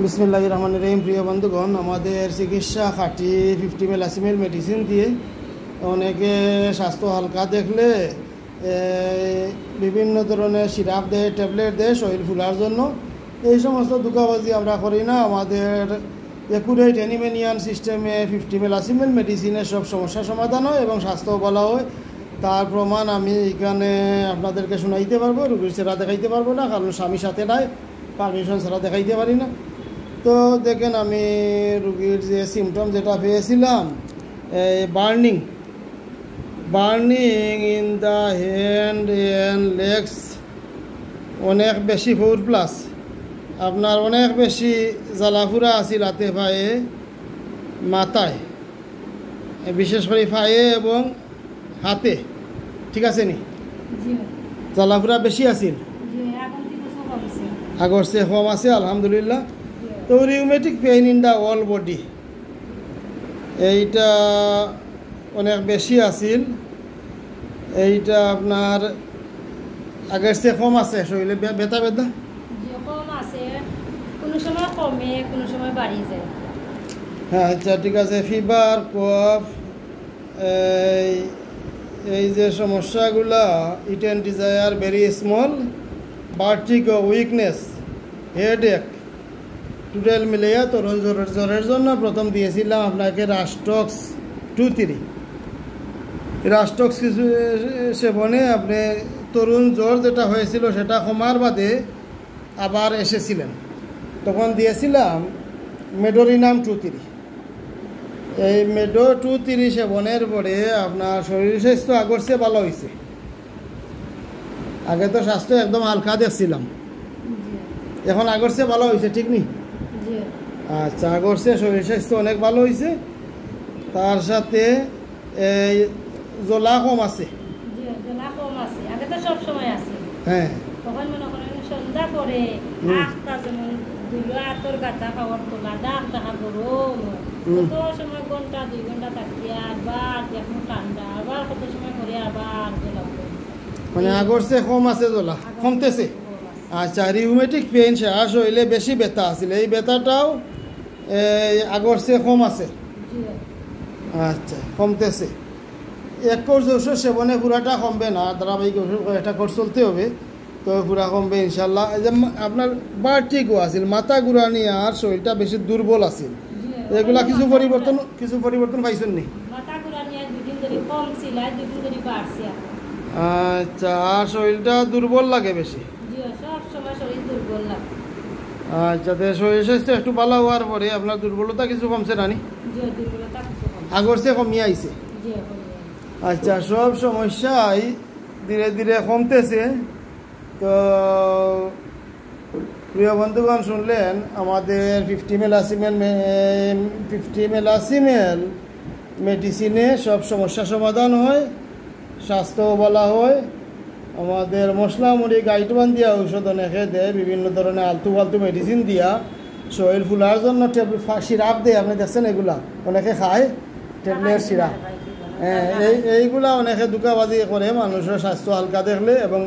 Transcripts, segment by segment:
বিসমিল্লাহির রহমানির রহিম। প্রিয় বন্ধুগণ, আমাদের চিকিৎসা খাঁটি 50 মেলাসিমেল মেডিসিন দিয়ে অনেকে স্বাস্থ্য হালকা দেখলে বিভিন্ন ধরনের সিরাপ দেয়, ট্যাবলেট দেয় শরীর ফুলার জন্য। এই সমস্ত ধোঁকাবাজি আমরা করি না। আমাদের একুরেট অ্যানিমেনিয়ান সিস্টেমে 50 মেলাসিমেল মেডিসিনের সব সমস্যার সমাধান হয় এবং স্বাস্থ্য বলা হয়। তার প্রমাণ আমি এখানে আপনাদেরকে শোনাইতে পারবো, রুগীর ছাড়া দেখাইতে পারবো না, কারণ স্বামীর সাথে নাই, পারমিশন ছাড়া দেখাইতে পারি না। তো দেখেন, আমি রুগীর যে সিমটম যেটা পেয়েছিলাম, burning in the hand and legs, অনেক বেশি 4+, আপনার অনেক বেশি জ্বালাফুরা আছিল হাতে পায়ে মাথায়, বিশেষ করে পায়ে এবং হাতে। ঠিক আছে নি? জ্বালাফুরা বেশি আছিল, আগর চেয়ে কম আছে আলহামদুলিল্লাহ। তো rheumatic pain in the all body, এইটা অনেক বেশি আছিল। এইটা আপনার আগের চেয়ে কম আছে, শরীরে ব্যথা কম আছে, কোনো সময় কমে, কোনো সময় বাড়ি যায়। হ্যাঁ, আচ্ছা ঠিক আছে। ফিভার, কফ, এই যে সমস্যাগুলা, eat and desire very small, vertigo, weakness, headache, total মিলিয়ে তরুণ জ্বরের জন্য প্রথম দিয়েছিলাম আপনাকে রাস্টক্স 2-3। রাস্টক্স কিছু সেবনে আপনি তরুণ জ্বর যেটা হয়েছিল সেটা কমার বাদে আবার এসেছিলেন, তখন দিয়েছিলাম মেডোরিনাম 2-3। এই মেডো 2-3 সেবনের পরে আপনার শরীর স্বাস্থ্য আগর চেয়ে ভালো হয়েছে। আগে তো স্বাস্থ্য একদম হালকা দেখছিলাম, এখন আগর চেয়ে ভালো হয়েছে। ঠিক নি? আচ্ছা, আগর চেয়ে শরীর স্বাস্থ্য অনেক ভালো হয়েছে। তার সাথে এই জ্বলা কম আছে। আগে তো সব সময় আছে। হ্যাঁ, তখন মনে করেন সন্ধ্যা পরে আটটা, যেমন দুইলো আতর গাঁথা খাওয়ার তোলা দাগ দেখা গরম, কত সময় ঘন্টা 2 ঘন্টা থাকিয়া আবার দেখুন ঠান্ডা, আবার কত সময় করে আবার জ্বলা, মানে আগর চেয়ে কম আছে, জ্বলা কমতেছে। আচ্ছা, রিউমেটিক পেইন শেষ হইলে বেশি ব্যথা আছিল, এই ব্যথাটাও আগর চেয়ে কম আছে। আচ্ছা, কমতেছে। এক কোর্স ওষুধ সেবনে পুরাটা কমবে না, ধারাবাহিক ওষুধ একটা কোর্স চলতে হবে, তো পুরা কমবে ইনশাল্লাহ। এই যে আপনার ভার্টিগো আছিল, মাথা ঘুরানি আর শরীরটা বেশি দুর্বল আছিল, এগুলা কিছু পরিবর্তন পাইছেন নি? আচ্ছা, আর শরীরটা দুর্বল লাগে বেশি। আচ্ছা, শরীর স্বাস্থ্য একটু ভালো হওয়ার পরে আপনার দুর্বলতা কিছু কমছে নানি? আগর চেয়ে কমিয়ে আইছে। আচ্ছা, সব সমস্যাই ধীরে ধীরে কমতেছে। তো প্রিয় বন্ধুগণ, শুনলেন আমাদের 50 মেলাসিমেল মেডিসিনে সব সমস্যা সমাধান হয়, স্বাস্থ্য বলা হয়। আমাদের মশলা মুড়ি গাইডবান দিয়া ঔষধ অনেকে দেয়, বিভিন্ন ধরনের আলতু ফালতু মেডিসিন দিয়া শরীর ফুলার জন্য সিরাপ দেয়। আপনি দেখছেন এগুলা অনেকে খায়, ট্যাবলেট সিরাপ। হ্যাঁ, এইগুলা অনেকে ধোঁকাবাজি করে মানুষের স্বাস্থ্য হালকা দেখলে এবং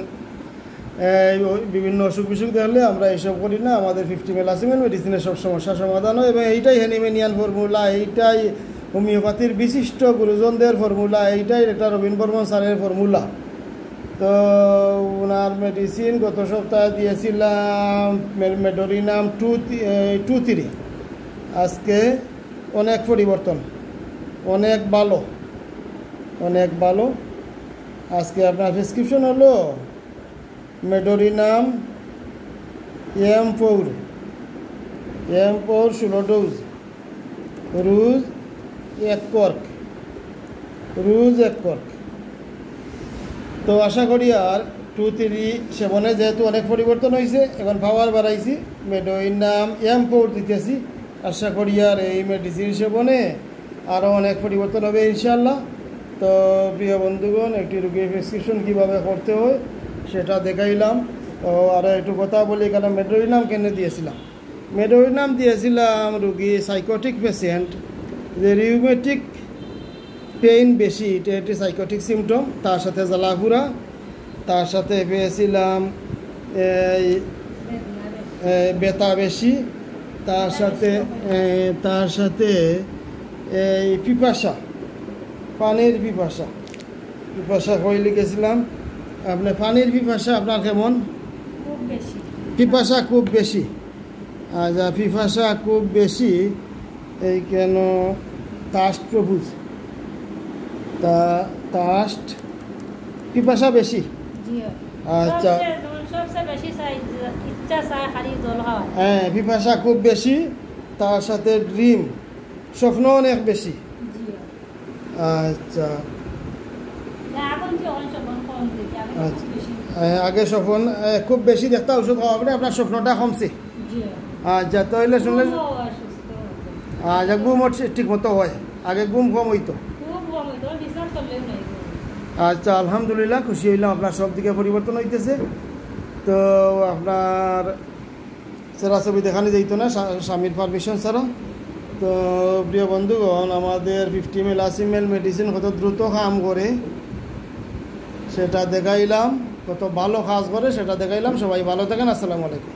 বিভিন্ন অসুখ বিসুখ দেখলে। আমরা এইসব করি না। আমাদের 50 মেলাসিমেল মেডিসিনের সব সমস্যার সমাধান হয় এবং এইটাই হ্যানিমেনিয়ান ফর্মুলা, এইটাই হোমিওপ্যাথির বিশিষ্ট গুরুজনদের ফর্মুলা, এইটাই একটা রবীন বর্মন স্যারের ফর্মুলা। তো ওনার মেডিসিন গত সপ্তাহে দিয়েছিলাম মেডোরিনাম 2-3। আজকে অনেক পরিবর্তন, অনেক ভালো। আজকে আপনার প্রেসক্রিপশন হলো মেডোরিনাম M4 16 ডোজ, রোজ 1 কর্ক। তো আশা করি আর 2-3 সেবনে যেহেতু অনেক পরিবর্তন হয়েছে, এখন পাওয়ার বাড়াইছি, মেডোরিনাম M4 দিতেছি। আশা করি আর এই মেডিসিন সেবনে আরও অনেক পরিবর্তন হবে ইনশাল্লাহ। তো প্রিয় বন্ধুগণ, একটি রোগীর প্রেসক্রিপশন কীভাবে করতে হয় সেটা দেখাইলাম। তো আরও একটু কথা বলি, কারণ মেডোরিনাম কেন দিয়েছিলাম? মেডোরিনাম দিয়েছিলাম রোগী সাইকোটিক পেশেন্ট, যে রিউমেটিক পেইন বেশি, এটা একটি সাইকোটিক সিমটম, তার সাথে জ্বালাফুরা, তার সাথে পেয়েছিলাম ব্যথা বেশি, তার সাথে এই পিপাসা, পানির পিপাসা কই লিখেছিলাম আপনি পানির পিপাসা আপনার কেমন? খুব বেশি। পিপাসা খুব বেশি। আচ্ছা, পিপাসা খুব বেশি এই কেন তাস্ট প্রভুজ তাস্ট পিপাসা বেশি। আচ্ছা, হ্যাঁ, পিপাসা খুব বেশি, তার সাথে ড্রিম স্বপ্ন অনেক বেশি। আচ্ছা, আগে স্বপ্ন খুব বেশি দেখতে ওষুধ খাওয়া পরে আপনার স্বপ্নটা কমছে। আচ্ছা, তাহলে শুনলেন। আচ্ছা, ঘুম ঠিক মতো হয়, আগে ঘুম কম হইতো। আচ্ছা, আলহামদুলিল্লাহ, খুশি হইলাম আপনার সব দিকে পরিবর্তন হইতেছে। তো আপনার সেরা ছবি দেখানো যাইত না স্বামীর পারমিশন ছাড়া। তো প্রিয় বন্ধুগণ, আমাদের 50 ml 80 ml মেডিসিন কত দ্রুত কাম করে সেটা দেখাইলাম, কত ভালো কাজ করে সেটা দেখাইলাম। সবাই ভালো থাকেন। আসসালামু আলাইকুম।